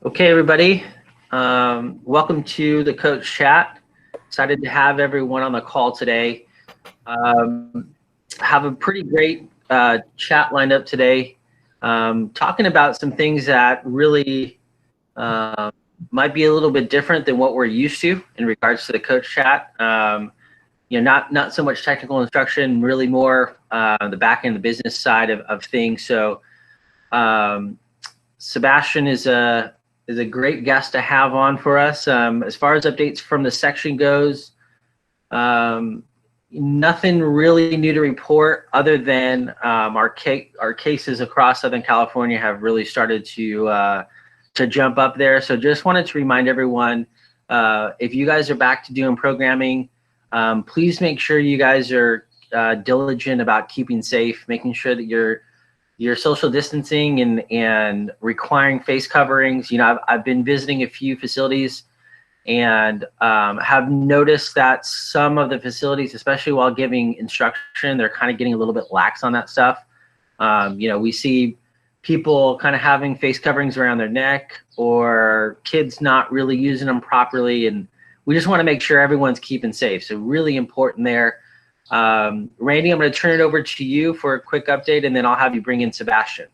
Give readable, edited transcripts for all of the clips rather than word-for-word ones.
Okay, everybody. Welcome to the Coach Chat. Excited to have everyone on the call today. Have a pretty great chat lined up today, talking about some things that really might be a little bit different than what we're used to in regards to the Coach Chat. Not so much technical instruction, really more the back end, the business side of things. So Sebastian is a great guest to have on for us. As far as updates from the section goes, nothing really new to report other than our cases across Southern California have really started to jump up there. So just wanted to remind everyone, if you guys are back to doing programming, please make sure you guys are diligent about keeping safe, making sure that you're social distancing and requiring face coverings. I've been visiting a few facilities and have noticed that some of the facilities, especially while giving instruction, they're kind of getting a little bit lax on that stuff. We see people kind of having face coverings around their neck or kids not really using them properly. And we just want to make sure everyone's keeping safe. So really important there. Randy, I'm going to turn it over to you for a quick update, and then I'll have you bring in Sebastian.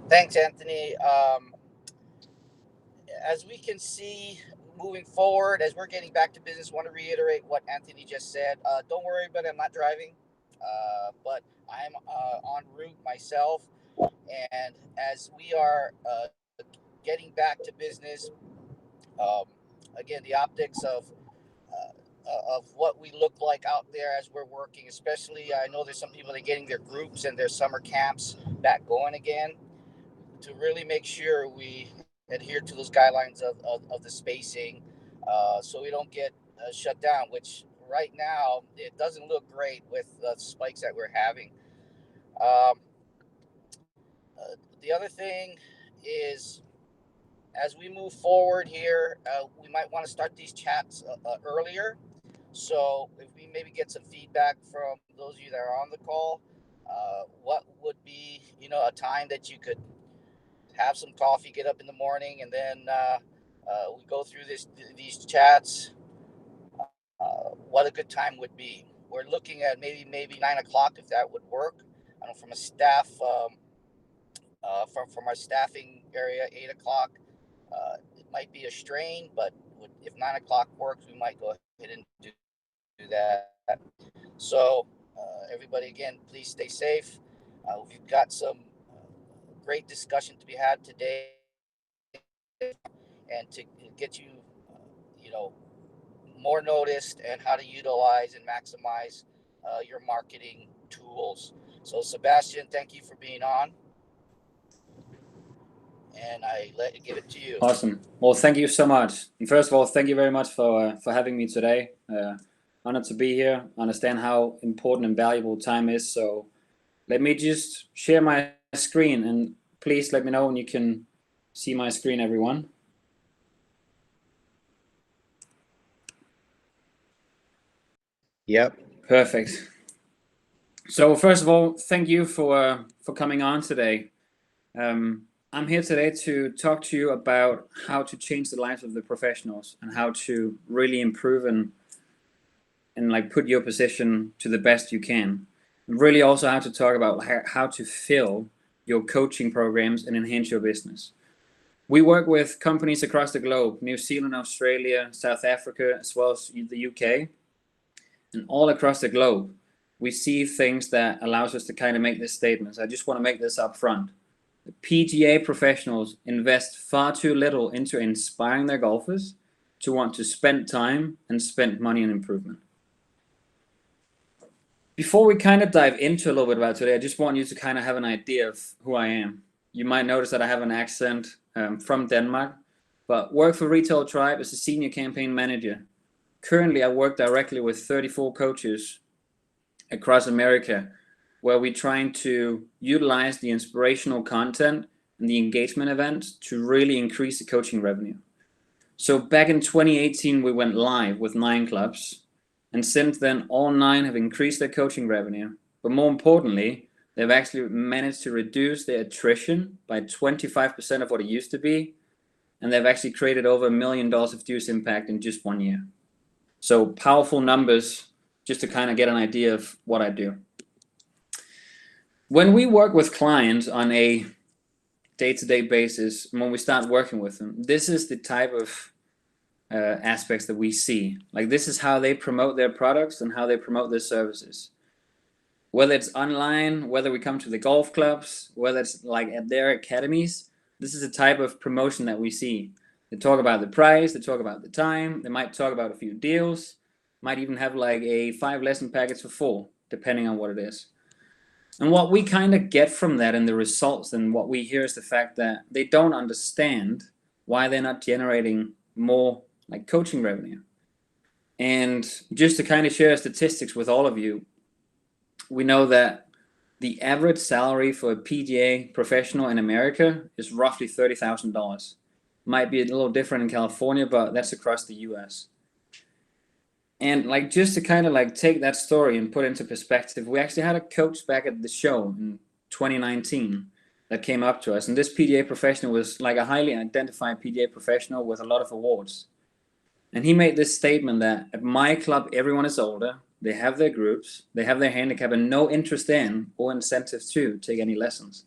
Thanks, Anthony. As we can see, moving forward, as we're getting back to business, want to reiterate what Anthony just said. Don't worry, but I'm not driving, but I'm en route myself. And as we are getting back to business, um, again, the optics of what we look like out there as we're working, especially I know there's some people that are getting their groups and their summer camps back going again, to really make sure we adhere to those guidelines of the spacing, so we don't get shut down, which right now it doesn't look great with the spikes that we're having. Um, the other thing is, as we move forward here, we might want to start these chats earlier. So if we maybe get some feedback from those of you that are on the call, what would be, a time that you could have some coffee, get up in the morning, and then we go through these chats. What a good time would be. We're looking at maybe 9 o'clock, if that would work. I know from a staff from our staffing area, 8 o'clock. It might be a strain, but if 9 o'clock works, we might go ahead and do that. So everybody, again, please stay safe. We've got some great discussion to be had today, and to get you, you know, more noticed and how to utilize and maximize your marketing tools. So, Sebastian, thank you for being on, and give it to you. Awesome. Well, thank you so much. And first of all, thank you very much for having me today. Honored to be here. Understand how important and valuable time is. So let me just share my screen, and please let me know when you can see my screen, everyone. Yep. Perfect. So first of all, thank you for coming on today. I'm here today to talk to you about how to change the lives of the professionals and how to really improve and like put your position to the best you can. And really also how to talk about how to fill your coaching programs and enhance your business. We work with companies across the globe, New Zealand, Australia, South Africa, as well as the UK, and all across the globe. We see things that allows us to kind of make this statement. So I just want to make this up front. The PGA professionals invest far too little into inspiring their golfers to want to spend time and spend money on improvement. Before we kind of dive into a little bit about today, I just want you to kind of have an idea of who I am. You might notice that I have an accent from Denmark, but work for Retail Tribe as a senior campaign manager. Currently, I work directly with 34 coaches across America, where we're trying to utilize the inspirational content and the engagement events to really increase the coaching revenue. So back in 2018, we went live with 9 clubs. And since then, all 9 have increased their coaching revenue but more importantly, they've actually managed to reduce their attrition by 25% of what it used to be, and they've actually created over $1 million of dues impact in just 1 year. So powerful numbers, just to kind of get an idea of what I do. When we work with clients on a day-to-day basis, when we start working with them, this is the type of aspects that we see. Like, this is how they promote their products and how they promote their services. Whether it's online, whether we come to the golf clubs, whether it's like at their academies, this is the type of promotion that we see. They talk about the price, they talk about the time, they might talk about a few deals, might even have like a 5-lesson package for 4, depending on what it is. And what we kind of get from that and the results and what we hear is the fact that they don't understand why they're not generating more like coaching revenue. And just to kind of share statistics with all of you, we know that the average salary for a PGA professional in America is roughly $30,000. Might be a little different in California, but that's across the US. And like, just to kind of like take that story and put into perspective, we actually had a coach back at the show in 2019 that came up to us. And this PGA professional was like a highly identified PGA professional with a lot of awards. And he made this statement that at my club, everyone is older, they have their groups, they have their handicap, and no interest in or incentive to take any lessons.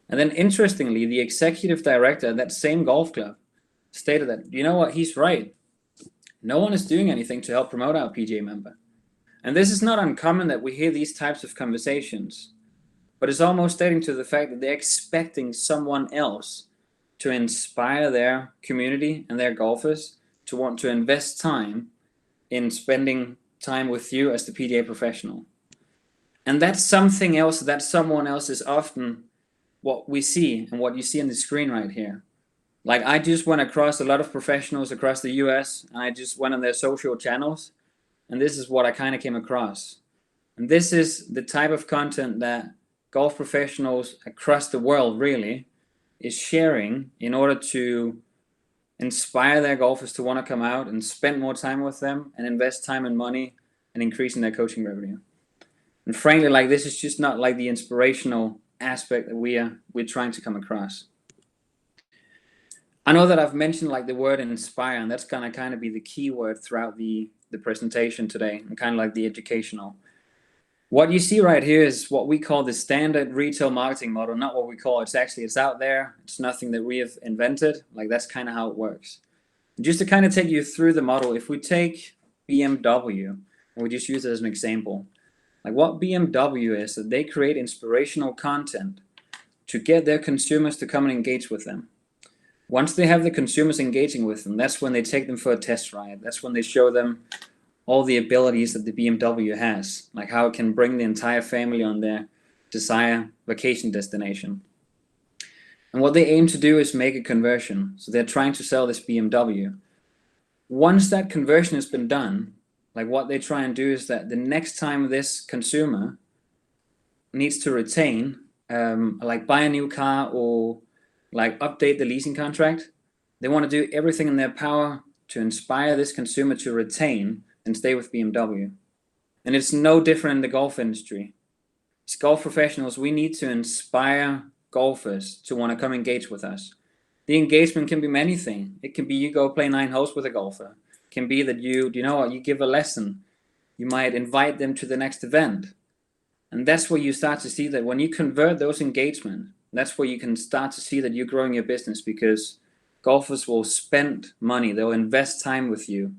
And then interestingly, the executive director at that same golf club stated that, you know what, he's right. No one is doing anything to help promote our PGA member. And this is not uncommon that we hear these types of conversations, but it's almost stating to the fact that they're expecting someone else to inspire their community and their golfers to want to invest time in spending time with you as the PGA professional. And that's something else, that someone else is often what we see and what you see on the screen right here. Like, I just went across a lot of professionals across the US, and I just went on their social channels, and this is what I kind of came across. And this is the type of content that golf professionals across the world really is sharing in order to inspire their golfers to want to come out and spend more time with them and invest time and money and increasing their coaching revenue. And frankly, like, this is just not like the inspirational aspect that we're trying to come across. I know that I've mentioned like the word inspire, and that's gonna kind of be the key word throughout the presentation today, and kind of like the educational. What you see right here is what we call the standard retail marketing model, not what we call it's out there. It's nothing that we have invented. Like, that's kind of how it works. Just to kind of take you through the model, if we take BMW, and we just use it as an example, like what BMW is that they create inspirational content to get their consumers to come and engage with them. Once they have the consumers engaging with them, that's when they take them for a test ride. That's when they show them all the abilities that the BMW has, like how it can bring the entire family on their desired vacation destination. And what they aim to do is make a conversion. So they're trying to sell this BMW. Once that conversion has been done, like what they try and do is that the next time this consumer needs to retain, like buy a new car or like update the leasing contract, they want to do everything in their power to inspire this consumer to retain and stay with BMW. And it's no different in the golf industry. As golf professionals, we need to inspire golfers to want to come engage with us. The engagement can be many things. It can be you go play 9 holes with a golfer. It can be that you know what, you give a lesson. You might invite them to the next event. And that's where you start to see that when you convert those engagements, that's where you can start to see that you're growing your business, because golfers will spend money, they'll invest time with you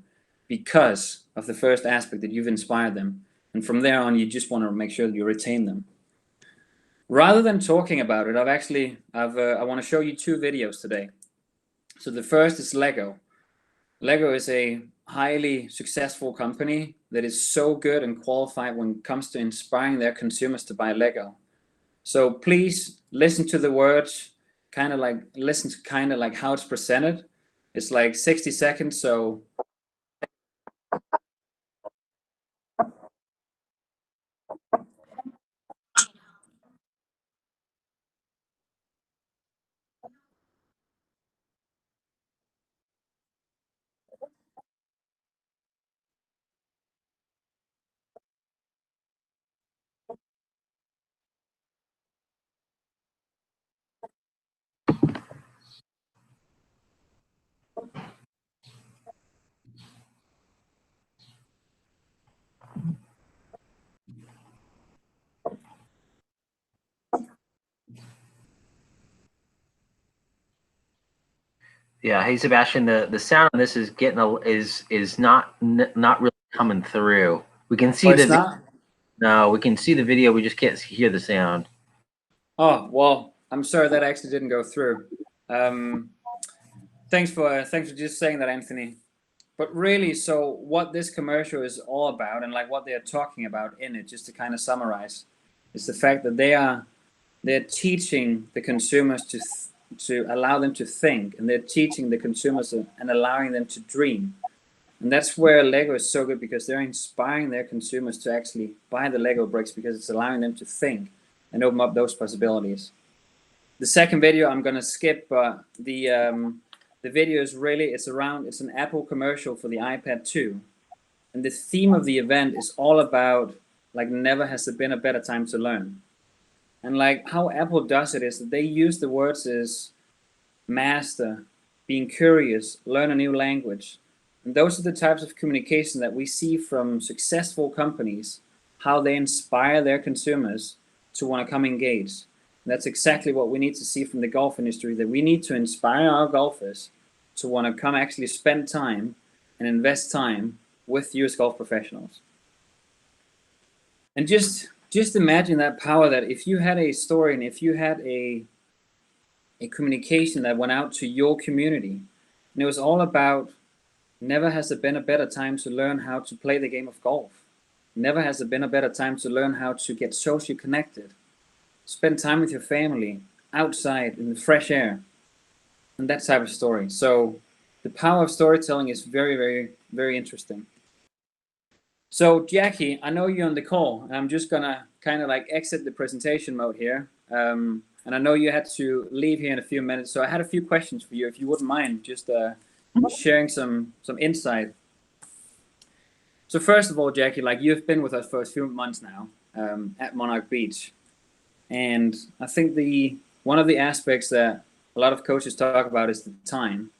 because of the first aspect that you've inspired them. And from there on, you just want to make sure that you retain them. Rather than talking about it, I want to show you 2 videos today. So the first is Lego. Lego is a highly successful company that is so good and qualified when it comes to inspiring their consumers to buy Lego. So please listen to the words, listen to how it's presented. It's like 60 seconds, so Yeah. Hey, Sebastian, the sound on this is getting is not really coming through. We can see Oh, it's not? no, we can see the video. We just can't hear the sound. Oh, well, I'm sorry that actually didn't go through. Thanks for just saying that, Anthony. But really, so what this commercial is all about, and like what they are talking about in it, just to kind of summarize, is the fact that they're teaching the consumers to allow them to think, and they're teaching the consumers and allowing them to dream. And that's where Lego is so good, because they're inspiring their consumers to actually buy the Lego bricks, because it's allowing them to think and open up those possibilities. The second video I'm gonna skip, but the video is really, it's an Apple commercial for the iPad 2. And the theme of the event is all about, like, never has there been a better time to learn. And like how Apple does it is that they use the words as master, being curious, learn a new language. And those are the types of communication that we see from successful companies, how they inspire their consumers to want to come engage. And that's exactly what we need to see from the golf industry, that we need to inspire our golfers to want to come actually spend time and invest time with US golf professionals. And just imagine that power, that if you had a story and if you had a communication that went out to your community, and it was all about, never has there been a better time to learn how to play the game of golf. Never has there been a better time to learn how to get socially connected. Spend time with your family, outside, in the fresh air, and that type of story. So the power of storytelling is very, very, very interesting. So Jackie, I know you're on the call, and I'm just gonna kind of like exit the presentation mode here. And I know you had to leave here in a few minutes, so I had a few questions for you, if you wouldn't mind just sharing some insight. So first of all, Jackie, like, you've been with us for a few months now at Monarch Beach, and I think one of the aspects that a lot of coaches talk about is the time.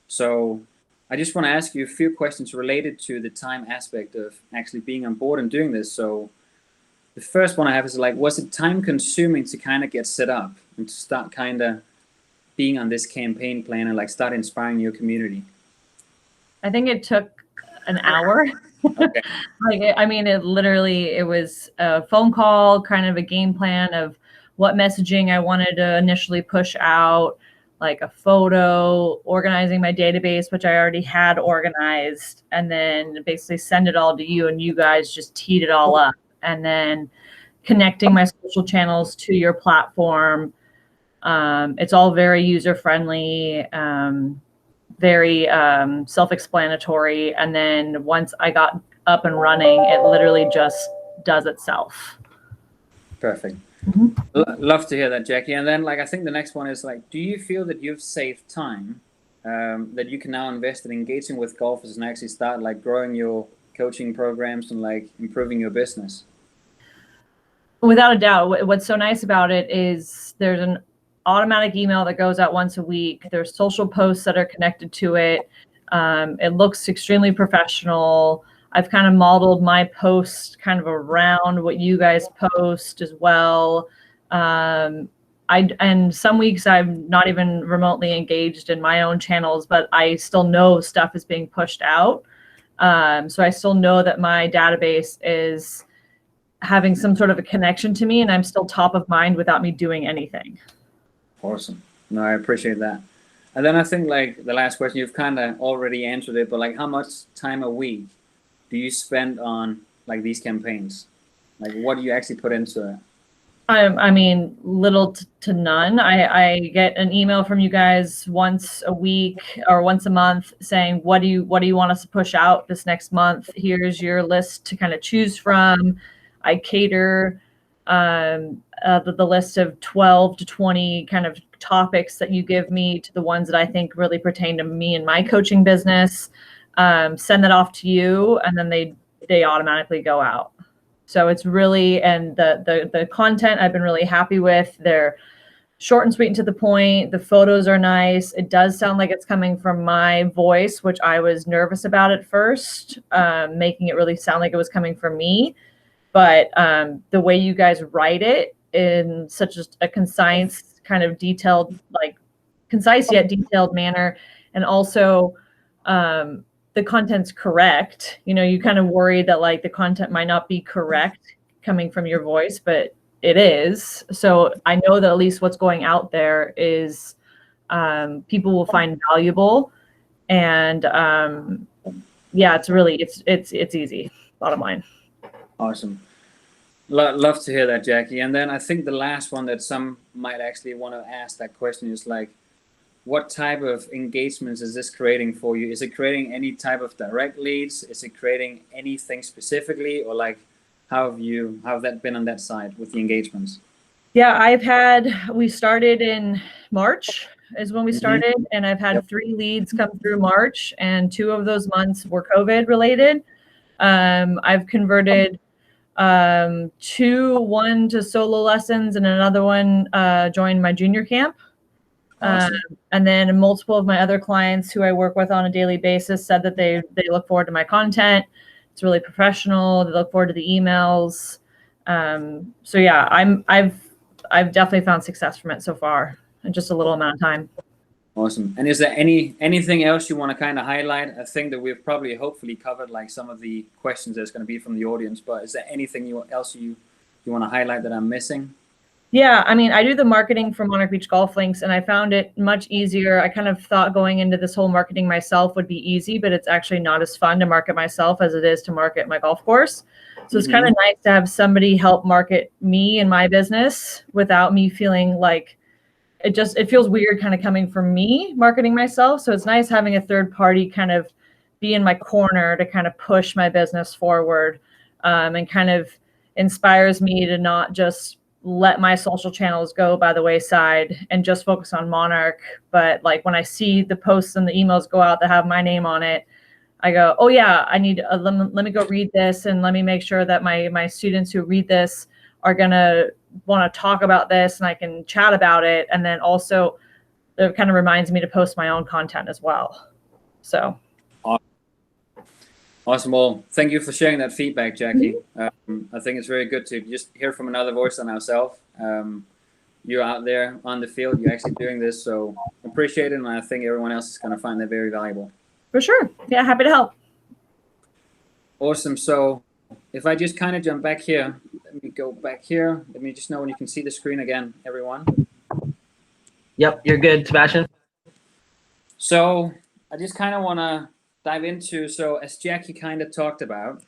So I just want to ask you a few questions related to the time aspect of actually being on board and doing this. So the first one I have is, like, was it time consuming to kind of get set up and to start kind of being on this campaign plan and like start inspiring your community? I think it took an hour. Okay. It was a phone call, kind of a game plan of what messaging I wanted to initially push out, like a photo, organizing my database, which I already had organized, and then basically send it all to you, and you guys just teed it all up, and then connecting my social channels to your platform. It's all very user-friendly, very self-explanatory. And then once I got up and running, it literally just does itself. Perfect. Love to hear that, Jackie. And then, like, I think the next one is, like, do you feel that you've saved time that you can now invest in engaging with golfers and actually start like growing your coaching programs and like improving your business? Without a doubt. What's so nice about it is there's an automatic email that goes out once a week. There's social posts that are connected to it. It looks extremely professional. I've kind of modeled my post kind of around what you guys post as well. And some weeks I'm not even remotely engaged in my own channels, but I still know stuff is being pushed out. So I still know that my database is having some sort of a connection to me, and I'm still top of mind without me doing anything. Awesome. No, I appreciate that. And then I think, like, the last question, you've kind of already answered it, but like, how much time a week do you spend on like these campaigns? Like, what do you actually put into it? I mean, little to none. I get an email from you guys once a week or once a month saying, what do you want us to push out this next month? Here's your list to kind of choose from. I cater the list of 12 to 20 kind of topics that you give me to the ones that I think really pertain to me and my coaching business. Send that off to you, and then they automatically go out. So it's really, and the content I've been really happy with. They're short and sweet and to the point. The photos are nice. It does sound like it's coming from my voice, which I was nervous about at first, making it really sound like it was coming from me. But the way you guys write it in such a concise, kind of detailed, like concise yet detailed manner, and also the content's correct. You know, you kind of worry that like the content might not be correct coming from your voice, but it is. So I know that at least what's going out there is people will find valuable, and yeah, it's really it's easy. Bottom line. Awesome. Love to hear that, Jackie. And then I think the last one that some might actually want to ask that question is like, what type of engagements is this creating for you? Is it creating any type of direct leads? Is it creating anything specifically, or like how have that been on that side with the engagements? Yeah, we started in March is when we started, and I've had 3 leads come through March, and 2 of those months were COVID related. I've converted 2, one to solo lessons, and another one joined my junior camp. Awesome. And then multiple of my other clients who I work with on a daily basis said that they look forward to my content. It's really professional. They look forward to the emails. So yeah, I've definitely found success from it so far in just a little amount of time. Awesome. And is there anything else you want to kind of highlight? I think that we've probably hopefully covered like some of the questions that's going to be from the audience, but is there anything else you want to highlight that I'm missing? Yeah, I mean, I do the marketing for Monarch Beach Golf Links, and I found it much easier. I kind of thought going into this whole marketing myself would be easy, but it's actually not as fun to market myself as it is to market my golf course. So it's kind of nice to have somebody help market me and my business without me feeling like it feels weird kind of coming from me marketing myself. So it's nice having a third party kind of be in my corner to kind of push my business forward, and kind of inspires me to not just let my social channels go by the wayside and just focus on Monarch. But like when I see the posts and the emails go out that have my name on it, I go, oh yeah, I need let me go read this, and let me make sure that my students who read this are gonna want to talk about this, and I can chat about it. And then also it kind of reminds me to post my own content as well. So awesome. Well, thank you for sharing that feedback, Jackie. I think it's very good to just hear from another voice than ourselves. You're out there on the field, you're actually doing this, so appreciate it, and I think everyone else is going to find that very valuable. For sure. Yeah, happy to help. Awesome. So if I just kind of jump back here, let me go back here. Let me just know when you can see the screen again, everyone. Yep, you're good, Sebastian. So I just kind of want to dive into, so as Jackie kind of talked about,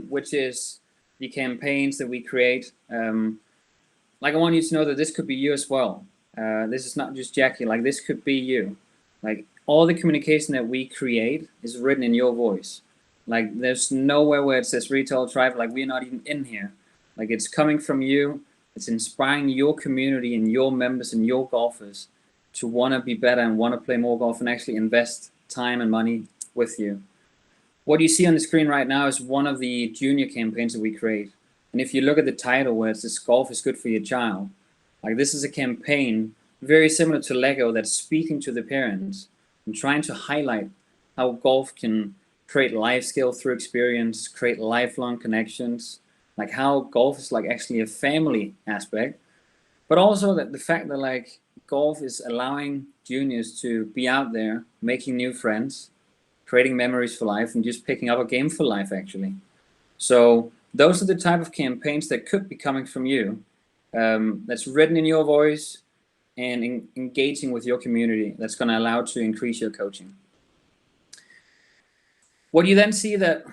which is the campaigns that we create. Like I want you to know that this could be you as well. This is not just Jackie, like this could be you. Like all the communication that we create is written in your voice. Like there's nowhere where it says Retail Tribe, like we're not even in here. Like it's coming from you. It's inspiring your community and your members and your golfers to want to be better and want to play more golf and actually invest time and money with you. What you see on the screen right now is one of the junior campaigns that we create. And if you look at the title where it says Golf is Good for Your Child, like this is a campaign very similar to Lego that's speaking to the parents and trying to highlight how golf can create life skill through experience, create lifelong connections, like how golf is like actually a family aspect, but also that the fact that like golf is allowing juniors to be out there making new friends, creating memories for life, and just picking up a game for life actually. So those are the type of campaigns that could be coming from you, that's written in your voice and engaging with your community, that's going to allow to increase your coaching. What you then see that,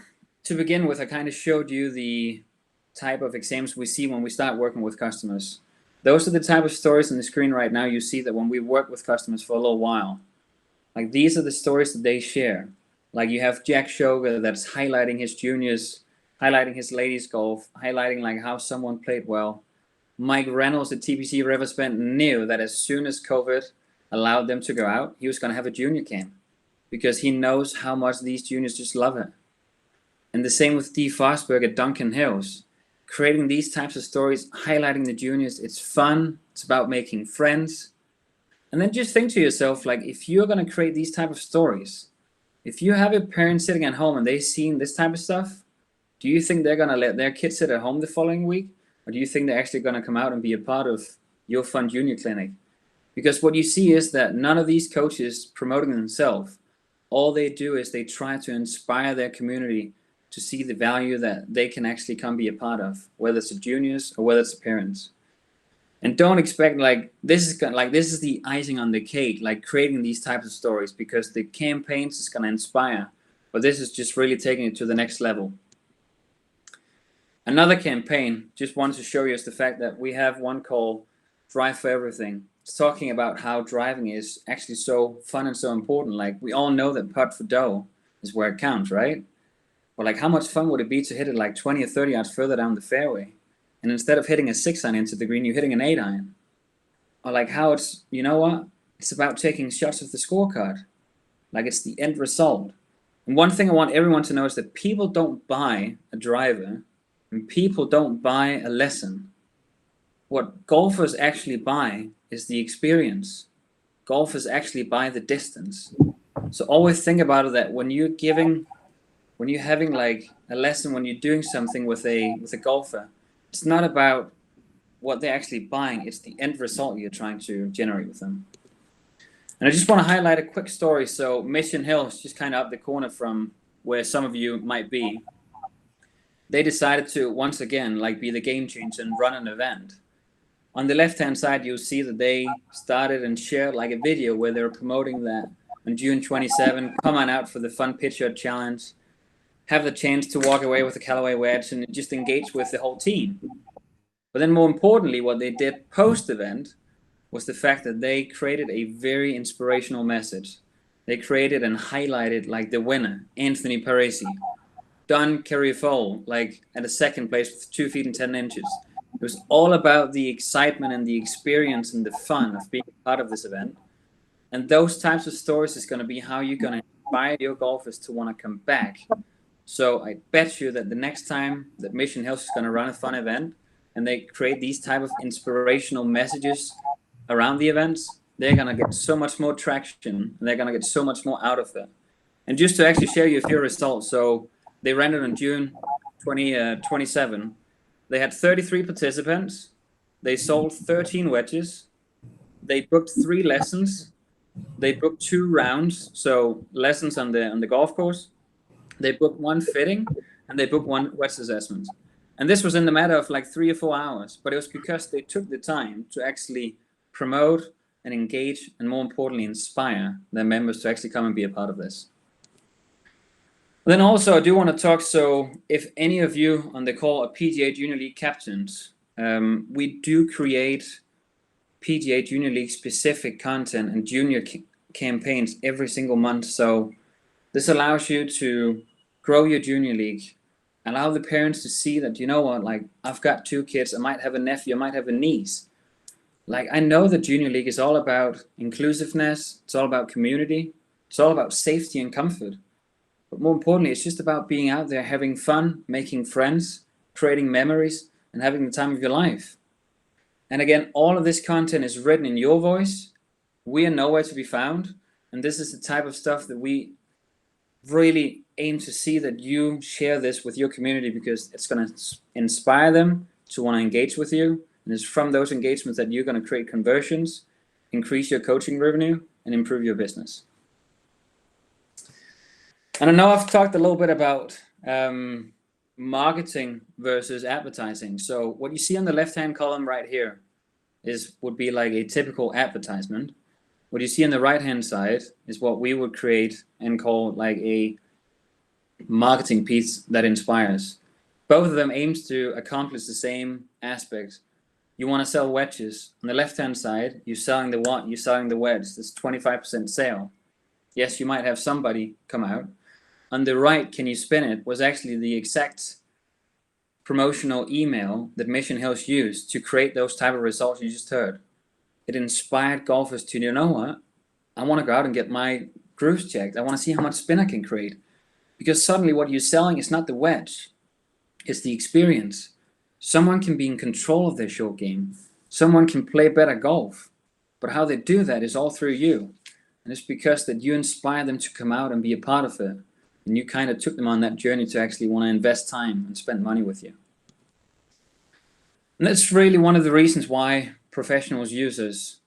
to begin with, I kind of showed you the type of exams we see when we start working with customers. Those are the type of stories on the screen right now. You see that when we work with customers for a little while, like these are the stories that they share. Like you have Jack Shoga that's highlighting his juniors, highlighting his ladies golf, highlighting like how someone played well. Mike Reynolds at TPC Riversbend knew that as soon as COVID allowed them to go out, he was going to have a junior camp because he knows how much these juniors just love it. And the same with Dee Fosberg at Duncan Hills, creating these types of stories, highlighting the juniors. It's fun. It's about making friends. And then just think to yourself, like if you're going to create these type of stories, if you have a parent sitting at home and they've seen this type of stuff, do you think they're going to let their kids sit at home the following week? Or do you think they're actually going to come out and be a part of your fun junior clinic? Because what you see is that none of these coaches promoting themselves, all they do is they try to inspire their community to see the value that they can actually come be a part of, whether it's the juniors or whether it's the parents. And don't expect this is the icing on the cake, like creating these types of stories, because the campaigns is going to inspire, but this is just really taking it to the next level. Another campaign, just wanted to show you, is the fact that we have one called Drive for Everything. It's talking about how driving is actually so fun and so important. Like, we all know that putt for dough is where it counts, right? But like, how much fun would it be to hit it like 20 or 30 yards further down the fairway? And instead of hitting a 6-iron into the green, you're hitting an 8-iron. Or like how it's, you know what? It's about taking shots of the scorecard. Like, it's the end result. And one thing I want everyone to know is that people don't buy a driver and people don't buy a lesson. What golfers actually buy is the experience. Golfers actually buy the distance. So always think about it, that when you're having like a lesson, when you're doing something with a golfer, it's not about what they're actually buying, it's the end result you're trying to generate with them. And I just want to highlight a quick story. So Mission Hill is just kind of up the corner from where some of you might be. They decided to once again be the game changer and run an event. On the left-hand side, you'll see that they started and shared like a video where they were promoting that on June 27, come on out for the fun pitch shot challenge, have the chance to walk away with a Callaway wedge and just engage with the whole team. But then more importantly, what they did post-event was the fact that they created a very inspirational message. They created and highlighted like the winner, Anthony Parisi, Don Carriefol, like at a second place with 2 feet and 10 inches. It was all about the excitement and the experience and the fun of being part of this event. And those types of stories is going to be how you're going to inspire your golfers to want to come back. So I bet you that the next time that Mission Hill is going to run a fun event and they create these type of inspirational messages around the events, they're going to get so much more traction and they're going to get so much more out of it. And just to actually share you a few results. So they ran it on June 27. They had 33 participants. They sold 13 wedges. They booked 3 lessons. They booked 2 rounds, so lessons on the golf course. They booked 1 fitting, and they booked 1 wedge assessment. And this was in the matter of like 3 or 4 hours, but it was because they took the time to actually promote and engage, and more importantly, inspire their members to actually come and be a part of this. Then also, I do want to talk, so if any of you on the call are PGA Junior League captains, we do create PGA Junior League specific content and junior campaigns every single month. So this allows you to grow your junior league, allow the parents to see that, you know what, like, I've got 2 kids, I might have a nephew, I might have a niece. Like, I know that junior league is all about inclusiveness, it's all about community, it's all about safety and comfort. But more importantly, it's just about being out there, having fun, making friends, creating memories, and having the time of your life. And again, all of this content is written in your voice. We are nowhere to be found. And this is the type of stuff that we really aim to see, that you share this with your community, because it's going to inspire them to want to engage with you. And it's from those engagements that you're going to create conversions, increase your coaching revenue, and improve your business. And I know I've talked a little bit about marketing versus advertising. So what you see on the left-hand column right here would be like a typical advertisement. What you see on the right-hand side is what we would create and call like a marketing piece that inspires. Both of them aims to accomplish the same aspects. You want to sell wedges. On the left-hand side, you're selling the what? You're selling the wedge. That's 25% sale. Yes, you might have somebody come out. On the right, can you spin it, was actually the exact promotional email that Mission Hills used to create those type of results you just heard. It inspired golfers to, you know what, I want to go out and get my grooves checked. I want to see how much spin I can create. Because suddenly what you're selling is not the wedge, it's the experience. Someone can be in control of their short game. Someone can play better golf. But how they do that is all through you. And it's because that you inspire them to come out and be a part of it. And you kind of took them on that journey to actually want to invest time and spend money with you. And that's really one of the reasons why professionals use us.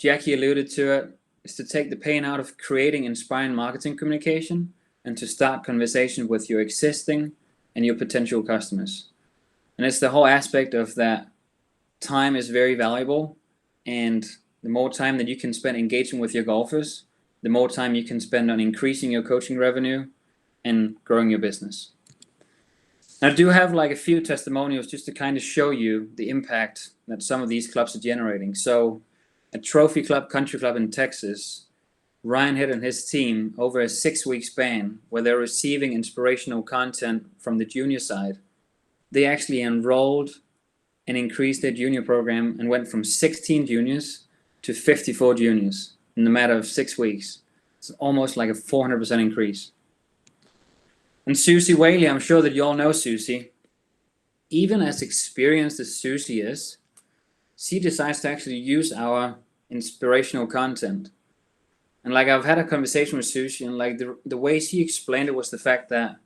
Jackie alluded to it, is to take the pain out of creating inspiring marketing communication and to start conversation with your existing and your potential customers. And it's the whole aspect of that time is very valuable, and the more time that you can spend engaging with your golfers, the more time you can spend on increasing your coaching revenue and growing your business. I do have like a few testimonials just to kind of show you the impact that some of these clubs are generating. So at Trophy Club Country Club in Texas, Ryan Hitt and his team, over a 6-week span where they're receiving inspirational content from the junior side, they actually enrolled and increased their junior program and went from 16 juniors to 54 juniors in the matter of 6 weeks. It's almost like a 400% increase. And Susie Whaley, I'm sure that you all know Susie. Even as experienced as Susie is, she decides to actually use our inspirational content. And like I've had a conversation with Susie, and like the way she explained it was the fact that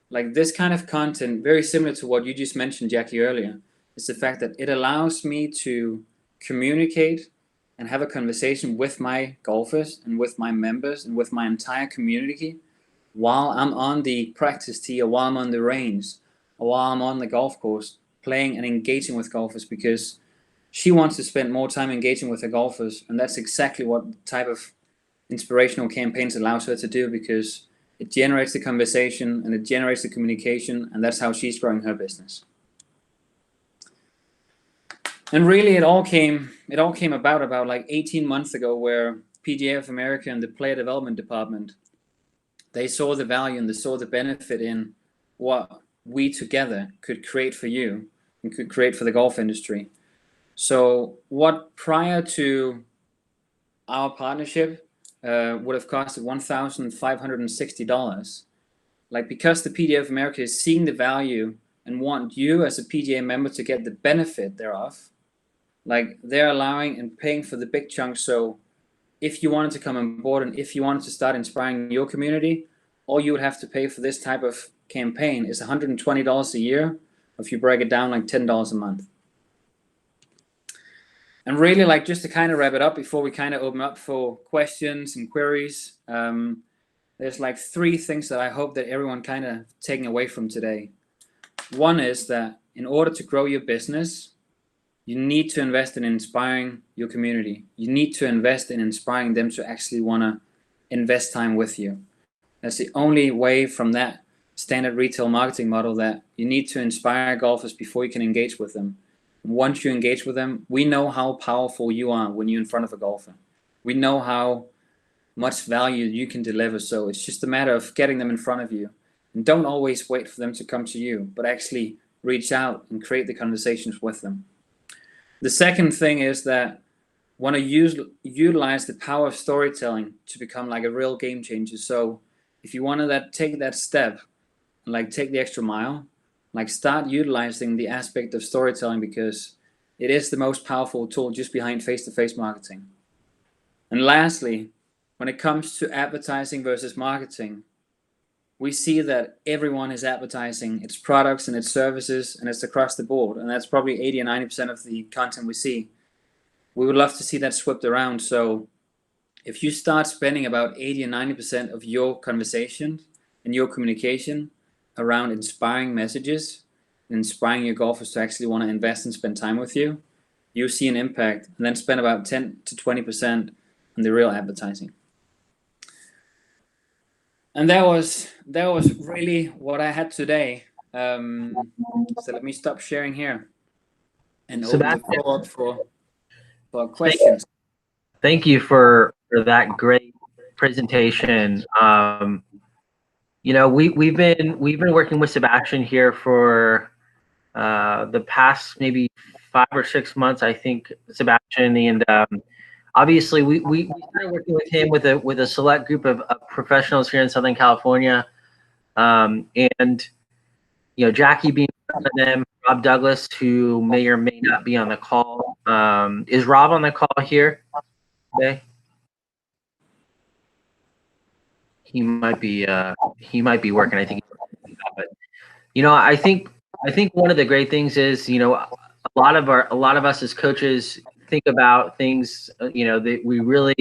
like this kind of content, very similar to what you just mentioned, Jackie, earlier, is the fact that it allows me to communicate and have a conversation with my golfers and with my members and with my entire community while I'm on the practice tee or while I'm on the range or while I'm on the golf course playing and engaging with golfers, because she wants to spend more time engaging with her golfers, and that's exactly what type of inspirational campaigns allows her to do, because it generates the conversation and it generates the communication, and that's how she's growing her business. And really, it all came about like 18 months ago, where PGA of America and the player development department, they saw the value and they saw the benefit in what we together could create for you and could create for the golf industry. So what prior to our partnership would have costed $1,560, like because the PGA of America is seeing the value and want you as a PGA member to get the benefit thereof, like they're allowing and paying for the big chunk. So if you wanted to come on board and if you wanted to start inspiring your community, all you would have to pay for this type of campaign is $120 a year, if you break it down, like $10 a month. And really, like, just to kind of wrap it up before we kind of open up for questions and queries, there's like 3 things that I hope that everyone kind of taking away from today. One is that in order to grow your business, you need to invest in inspiring your community. You need to invest in inspiring them to actually want to invest time with you. That's the only way from that standard retail marketing model, that you need to inspire golfers before you can engage with them. Once you engage with them, we know how powerful you are when you're in front of a golfer. We know how much value you can deliver. So it's just a matter of getting them in front of you. And don't always wait for them to come to you, but actually reach out and create the conversations with them. The second thing is that want to utilize the power of storytelling to become like a real game changer. So if you want to take that step, like take the extra mile, like start utilizing the aspect of storytelling, because it is the most powerful tool just behind face-to-face marketing. And lastly, when it comes to advertising versus marketing, we see that everyone is advertising its products and its services, and it's across the board. And that's probably 80 or 90% of the content we see. We would love to see that swept around. So if you start spending about 80 or 90% of your conversation and your communication around inspiring messages, inspiring your golfers to actually want to invest and spend time with you, you see an impact, and then spend about 10 to 20% on the real advertising. And that was really what I had today. So let me stop sharing here and open the floor up for questions. Thank you for that great presentation. You know, we've been working with Sebastian here for the past maybe 5 or 6 months, I think, Sebastian, and obviously we started working with him with a select group of professionals here in Southern California, and you know, Jackie being one of them, Rob Douglas, who may or may not be on the call. Is Rob on the call here today? He might be working. I think. But you know, I think one of the great things is, you know, a lot of us as coaches think about things, that we really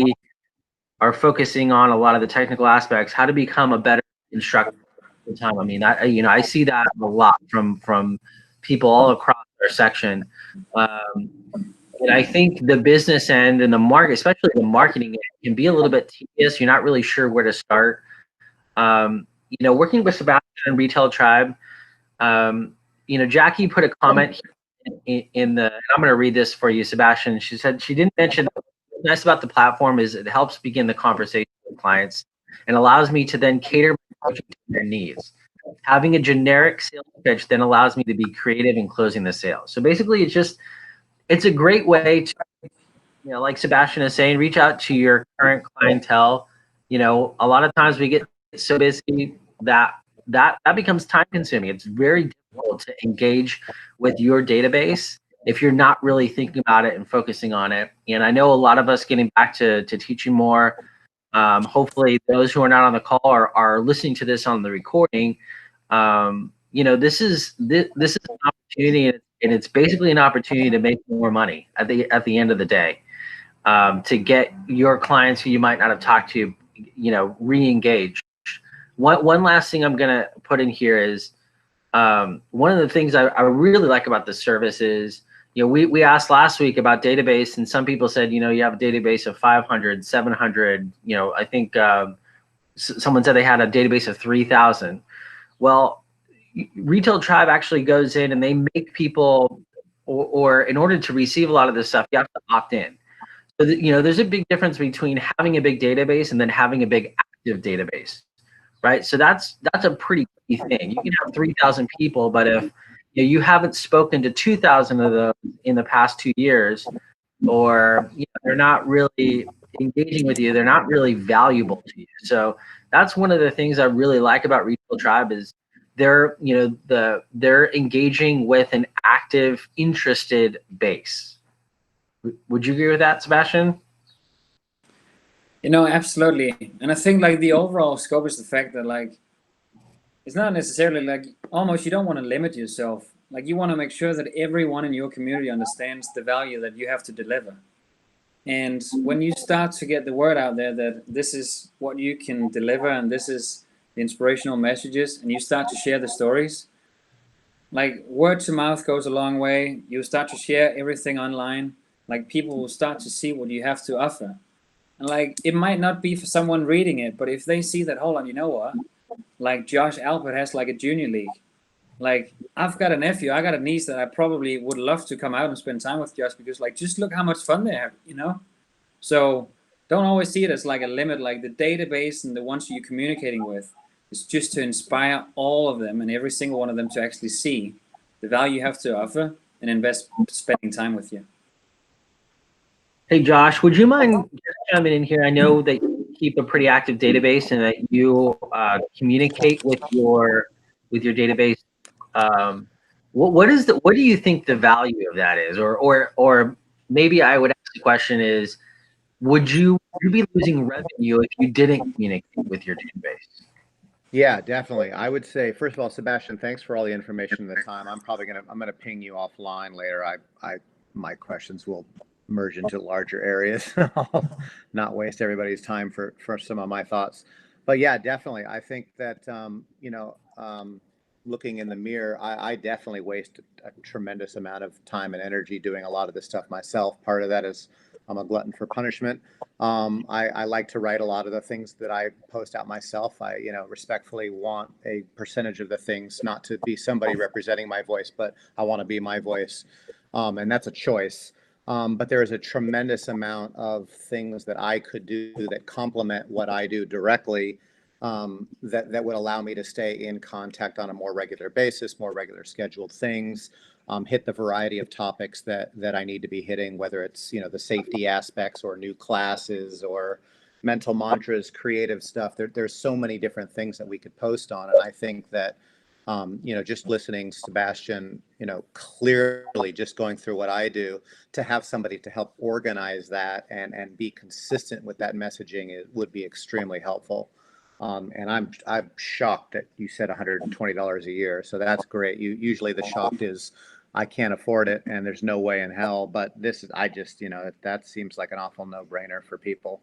are focusing on a lot of the technical aspects, how to become a better instructor all the time. I mean, I see that a lot from people all across our section. And I think the business end and the market, especially the marketing end, can be a little bit tedious. You're not really sure where to start. Working with Sebastian and Retail Tribe, Jackie put a comment in the, I'm going to read this for you, Sebastian. She said she didn't mention what's nice about the platform is it helps begin the conversation with clients and allows me to then cater my coaching to their needs. Having a generic sales pitch then allows me to be creative in closing the sale. So basically, it's a great way to, like Sebastian is saying, reach out to your current clientele. A lot of times we get so busy that becomes time consuming. It's very difficult to engage with your database if you're not really thinking about it and focusing on it. And I know a lot of us getting back to teaching more. Hopefully those who are not on the call are listening to this on the recording. This is an opportunity, and it's basically an opportunity to make more money at the end of the day, to get your clients who you might not have talked to, re-engaged. One last thing I'm gonna put in here is, one of the things I really like about the service is, we asked last week about database, and some people said, you have a database of 500, 700. I think someone said they had a database of 3,000. Well, Retail Tribe actually goes in and they make people, or in order to receive a lot of this stuff, you have to opt in. So there's a big difference between having a big database and then having a big active database, right? So that's a pretty key thing. You can have 3,000 people, but if you haven't spoken to 2,000 of those in the past 2 years, or they're not really engaging with you, they're not really valuable to you. So that's one of the things I really like about Retail Tribe is they're engaging with an active, interested base. Would you agree with that, Sebastian? Absolutely. And I think the overall scope is the fact that it's not necessarily almost you don't want to limit yourself. You want to make sure that everyone in your community understands the value that you have to deliver. And when you start to get the word out there that this is what you can deliver and this is the inspirational messages, and you start to share the stories, word to mouth goes a long way. You start to share everything online. People will start to see what you have to offer. And it might not be for someone reading it, but if they see that, hold on, you know what? Josh Albert has a junior league. I've got a nephew, I got a niece that I probably would love to come out and spend time with Josh because just look how much fun they have, So don't always see it as a limit. The database and the ones you're communicating with is just to inspire all of them and every single one of them to actually see the value you have to offer and invest spending time with you. Hey, Josh, would you mind coming in here? I know that you keep a pretty active database and that you communicate with your database. What do you think the value of that is? Or maybe I would ask the question is, would you be losing revenue if you didn't communicate with your database? Yeah, definitely. I would say, first of all, Sebastian, thanks for all the information and the time. I'm gonna ping you offline later. My questions will merge into larger areas. I'll not waste everybody's time for some of my thoughts. But yeah, definitely. I think that looking in the mirror, I definitely waste a tremendous amount of time and energy doing a lot of this stuff myself. Part of that is I'm a glutton for punishment. I like to write a lot of the things that I post out myself. I, respectfully want a percentage of the things not to be somebody representing my voice, but I want to be my voice. And that's a choice. But there is a tremendous amount of things that I could do that complement what I do directly, that would allow me to stay in contact on a more regular basis, more regular scheduled things, hit the variety of topics that I need to be hitting, whether it's, the safety aspects or new classes or mental mantras, creative stuff. There's so many different things that we could post on. And I think that, just listening, Sebastian, clearly just going through what I do, to have somebody to help organize that and be consistent with that messaging, it would be extremely helpful. And I'm shocked that you said $120 a year. So that's great. Usually the shock is I can't afford it, and there's no way in hell. But this is, I just, that seems like an awful no-brainer for people,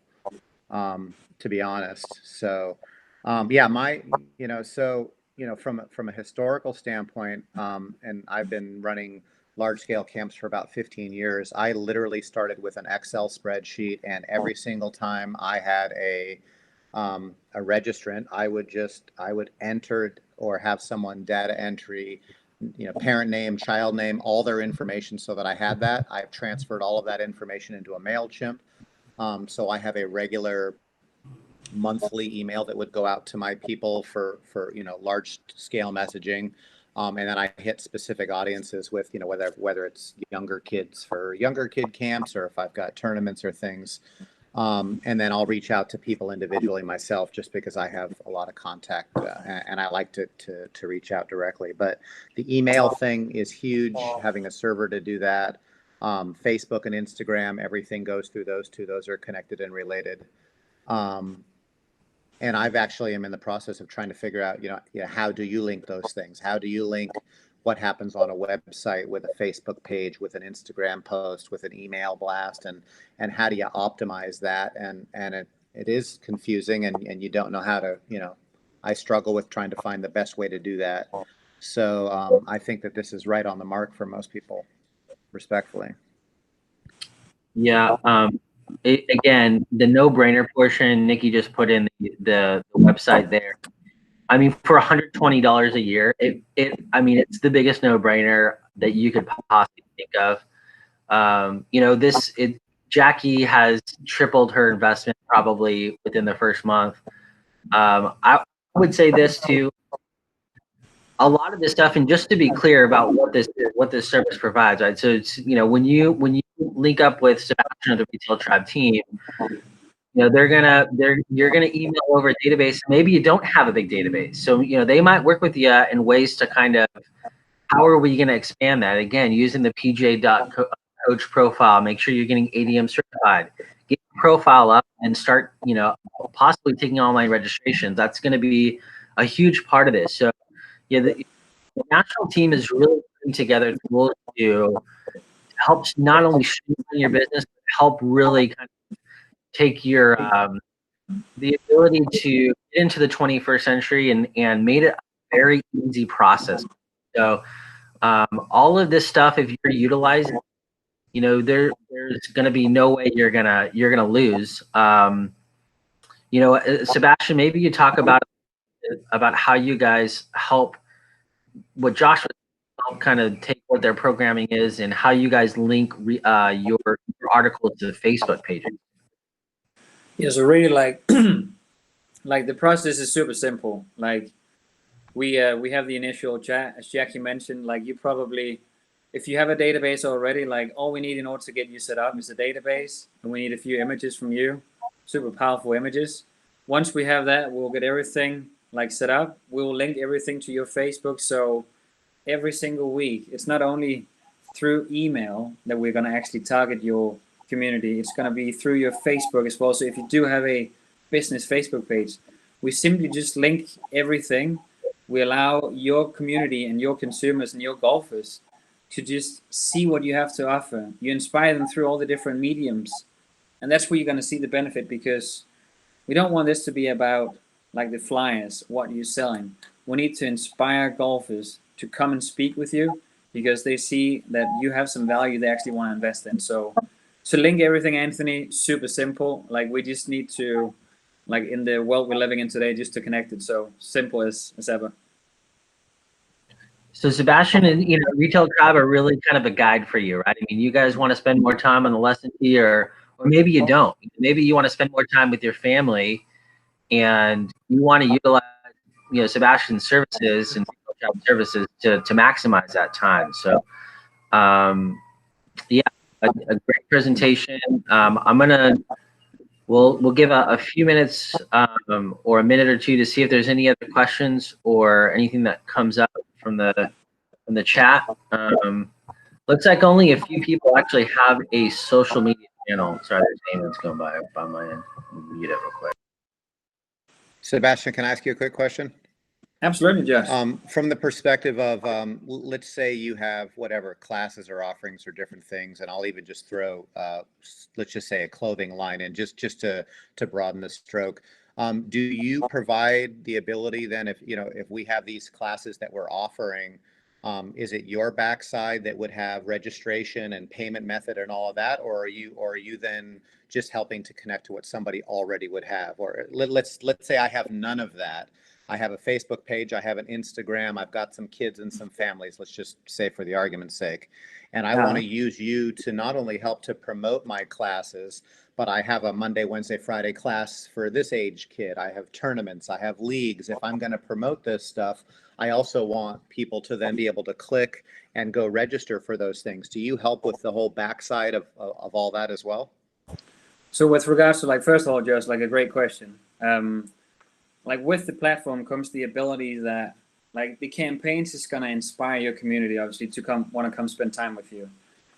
to be honest. So, yeah, from a historical standpoint, and I've been running large-scale camps for about 15 years. I literally started with an Excel spreadsheet, and every single time I had a registrant, I would enter or have someone data entry, parent name, child name, all their information, so that I had that. I've transferred all of that information into a MailChimp. So I have a regular monthly email that would go out to my people for large scale messaging. And then I hit specific audiences with, whether it's younger kids for younger kid camps, or if I've got tournaments or things. And then I'll reach out to people individually myself, just because I have a lot of contact, and I like to reach out directly. But the email thing is huge, having a server to do that. Facebook and Instagram, everything goes through those two. Those are connected and related. And I've actually am in the process of trying to figure out, how do you link those things? How do you link what happens on a website with a Facebook page, with an Instagram post, with an email blast, and how do you optimize that? And it is confusing, and you don't know how to, I struggle with trying to find the best way to do that. So I think that this is right on the mark for most people, respectfully. Yeah. Again, the no-brainer portion, Nikki just put in the website there. I mean, for $120 a year, it's the biggest no-brainer that you could possibly think of. Jackie has tripled her investment probably within the first month. I would say this too. A lot of this stuff, and just to be clear about what this service provides, right? So it's, when you link up with Sebastian or the Retail Tribe team, you're gonna email over a database. Maybe you don't have a big database, so they might work with you in ways to kind of, how are we going to expand that? Again, using the PGA.coach profile, make sure you're getting ADM certified. Get your profile up and start, possibly taking online registrations. That's going to be a huge part of this. So, yeah, the national team is really putting together tools to help not only streamline your business, but help really kind of take your the ability to get into the 21st century and made it a very easy process. So all of this stuff, if you're utilizing, there's going to be no way you're gonna lose. Sebastian, maybe you talk about how you guys help, what Josh would help kind of take what their programming is, and how you guys link your articles to the Facebook pages. Yeah, so really, like the process is super simple. Like we have the initial chat, as Jackie mentioned. Like, you probably, if you have a database already, like, all we need in order to get you set up is a database, and we need a few images from you, super powerful images. Once we have that, we'll get everything like set up. We'll link everything to your Facebook. So every single week, it's not only through email that we're going to actually target your community. It's going to be through your Facebook as well. So if you do have a business Facebook page, we simply just link everything. We allow your community and your consumers and your golfers to just see what you have to offer. You inspire them through all the different mediums. And that's where you're going to see the benefit, because we don't want this to be about like the flyers, what you're selling. We need to inspire golfers to come and speak with you, because they see that you have some value they actually want to invest in. So to link everything, Anthony, super simple. Like, we just need to, like, in the world we're living in today, just to connect it. So simple as ever. So Sebastian and Retail Tribe are really kind of a guide for you, right? I mean, you guys want to spend more time on the lesson key, or maybe you don't. Maybe you want to spend more time with your family, and you want to utilize Sebastian's services and Retail Tribe services to maximize that time. So yeah, a great presentation. We'll give a few minutes or a minute or two to see if there's any other questions or anything that comes up from the chat. Looks like only a few people actually have a social media channel. Sorry, there's a name that's going by my end. Mute it real quick. Sebastian, can I ask you a quick question? Absolutely, Josh. From the perspective of, let's say you have whatever classes or offerings or different things, and I'll even just throw, let's just say a clothing line in, just to broaden the stroke. Do you provide the ability then, if we have these classes that we're offering, is it your backside that would have registration and payment method and all of that, or are you then just helping to connect to what somebody already would have? Or let's say I have none of that. I have a Facebook page, I have an Instagram, I've got some kids and some families, let's just say for the argument's sake. And I want to use you to not only help to promote my classes, but I have a Monday, Wednesday, Friday class for this age kid. I have tournaments, I have leagues. If I'm going to promote this stuff, I also want people to then be able to click and go register for those things. Do you help with the whole backside of all that as well? So with regards to, like, first of all, Josh, like, a great question. Like, with the platform comes the ability that, like, the campaigns is going to inspire your community, obviously, to want to come spend time with you.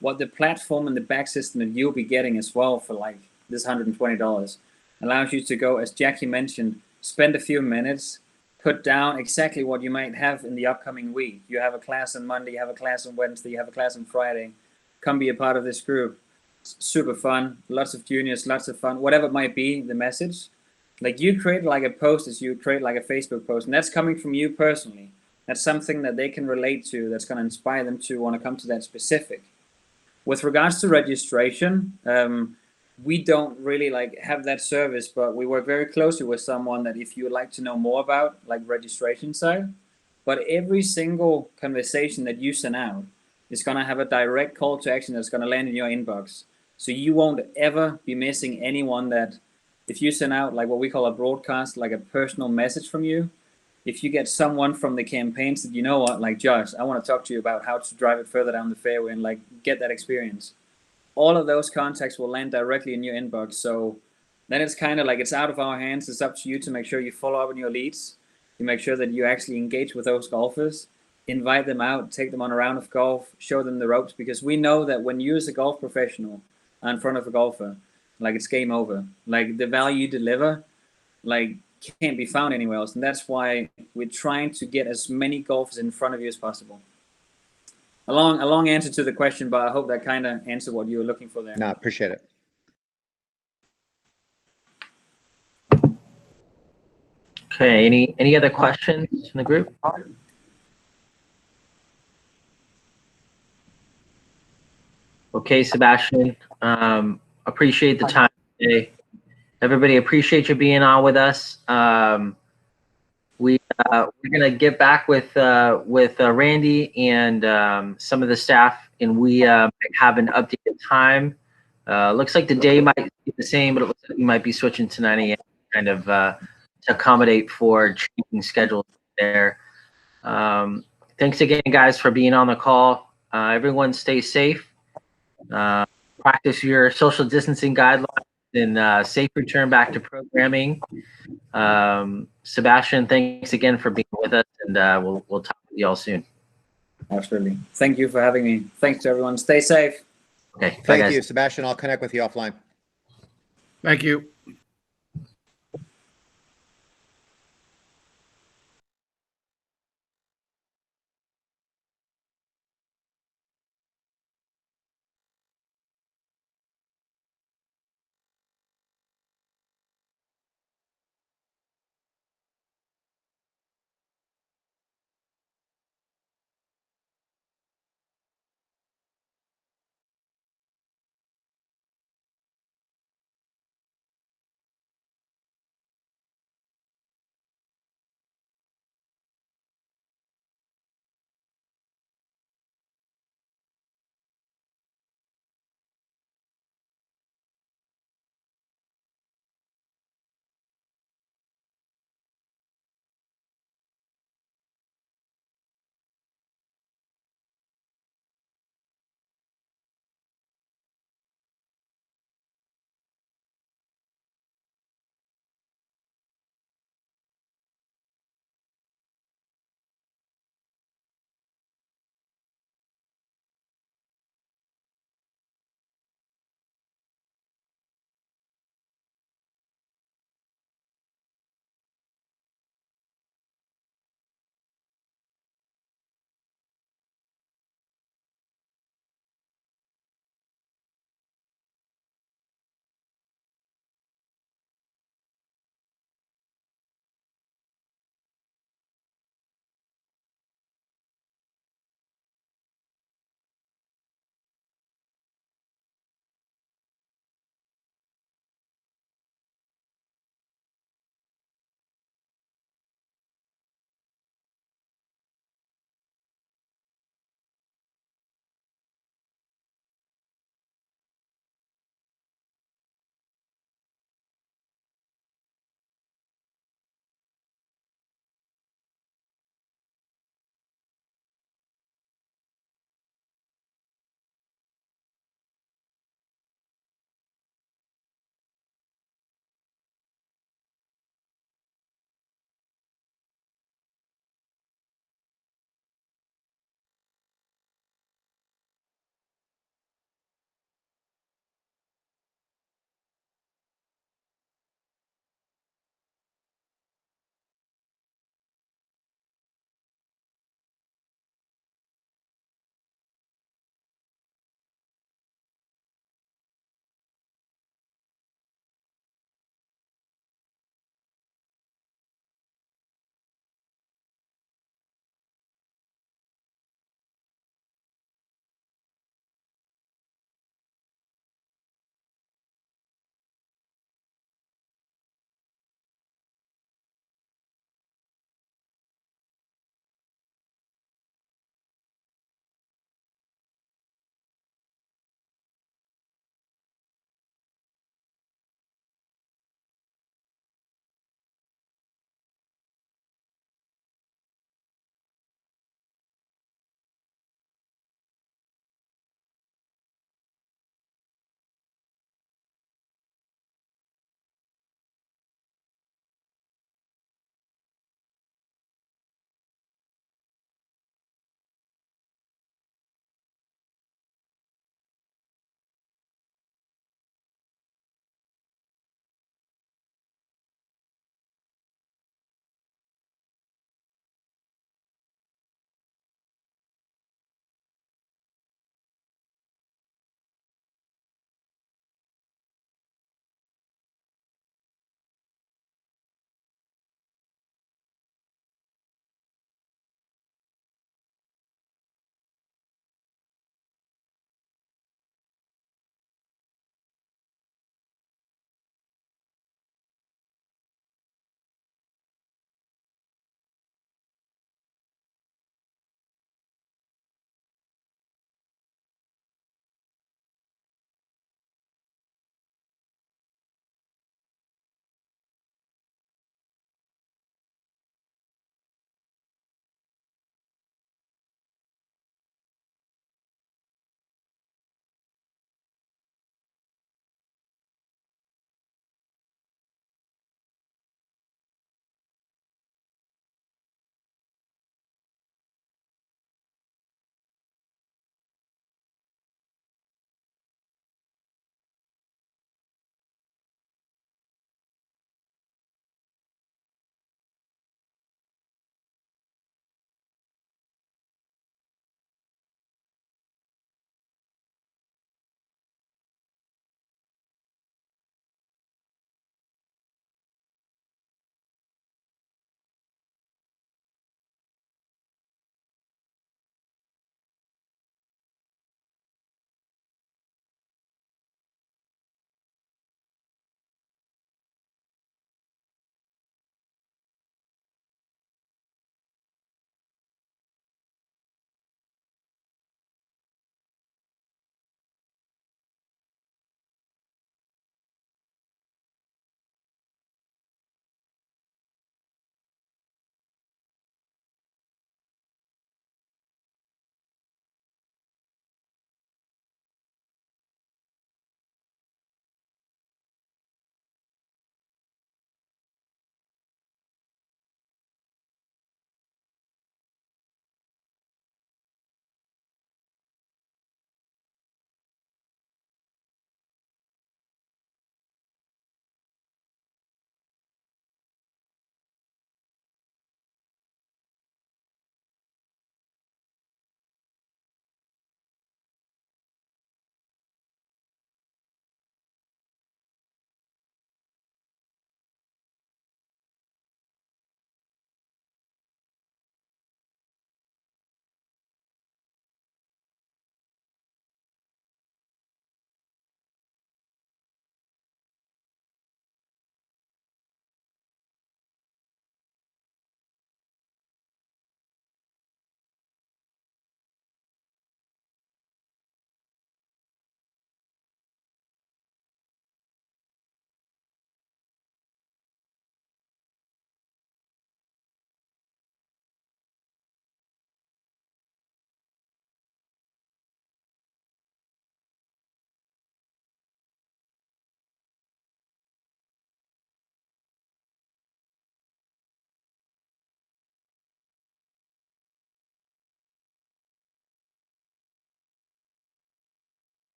What the platform and the back system that you'll be getting as well for, like, this $120 allows you to go, as Jackie mentioned, spend a few minutes, put down exactly what you might have in the upcoming week. You have a class on Monday, you have a class on Wednesday, you have a class on Friday. Come be a part of this group. It's super fun, lots of juniors, lots of fun, whatever it might be, the message. Like, you create like a post as you create like a Facebook post, and that's coming from you personally. That's something that they can relate to, that's going to inspire them to want to come to that specific. With regards to registration, we don't really like have that service, but we work very closely with someone that if you would like to know more about, like, registration side, but every single conversation that you send out is going to have a direct call to action that's going to land in your inbox. So you won't ever be missing anyone that, if you send out like what we call a broadcast, like a personal message from you, if you get someone from the campaigns that, you know what, like, Josh, I want to talk to you about how to drive it further down the fairway and, like, get that experience. All of those contacts will land directly in your inbox. So then it's kind of like, it's out of our hands. It's up to you to make sure you follow up on your leads. You make sure that you actually engage with those golfers, invite them out, take them on a round of golf, show them the ropes, because we know that when you as a golf professional are in front of a golfer, like, it's game over. Like, the value you deliver, like, can't be found anywhere else. And that's why we're trying to get as many golfers in front of you as possible. A long answer to the question, but I hope that kind of answered what you were looking for there. No, appreciate it. Okay, any other questions in the group? Okay, Sebastian, appreciate the time today. Everybody, appreciate you being on with us. We're gonna get back with Randy and some of the staff, and we have an updated time. Looks like the day might be the same, but it looks like we might be switching to 9 a.m. kind of to accommodate for changing schedules there. Thanks again, guys, for being on the call. Everyone stay safe. Practice your social distancing guidelines and safe return back to programming. Sebastian, thanks again for being with us, and we'll talk with you all soon. Absolutely. Thank you for having me. Thanks to everyone. Stay safe. Okay. Thank you, Sebastian. I'll connect with you offline. Thank you.